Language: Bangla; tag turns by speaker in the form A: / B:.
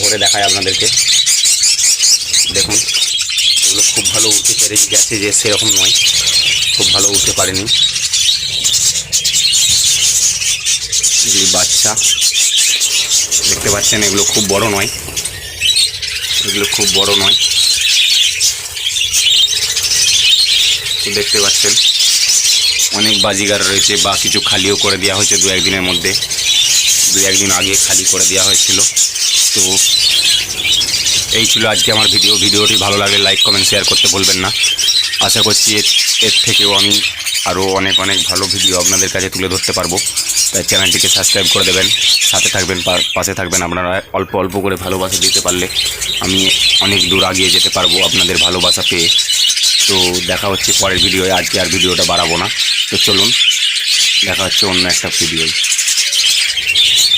A: করে দেখায় আপনাদেরকে। দেখুন এগুলো খুব ভালো উঠতে পেরে গেছে, যে সেরকম নয়, খুব ভালো উঠতে পারেনি। এগুলি বাচ্চা দেখতে পাচ্ছেন, এগুলো খুব বড় নয়, এগুলো খুব বড় নয়। দেখতে পাচ্ছেন অনেক বাজিগার রয়েছে, বা কিছু খালিও করে দেওয়া হয়েছে দু একদিনের মধ্যে, দু একদিন আগে খালি করে দেওয়া হয়েছিল। তো এই ছিল আজকে আমার ভিডিওটি ভালো লাগলে লাইক কমেন্ট শেয়ার করতে ভুলবেন না। আশা করছি এর থেকেও আমি আরও অনেক ভালো ভিডিও আপনাদের কাছে তুলে ধরতে পারবো। তাই চ্যানেলটিকে সাবস্ক্রাইব করে দেবেন, সাথে থাকবেন, পাশে থাকবেন। আপনারা অল্প অল্প করে ভালোবাসা দিতে পারলে আমি অনেক দূর এগিয়ে যেতে পারবো আপনাদের ভালোবাসা পেয়ে। তো দেখা হচ্ছে পরের ভিডিওয়ে। আজকে আর ভিডিওটা বাড়াবো না, তো চলুন দেখা হচ্ছে অন্য একটা ভিডিওয়।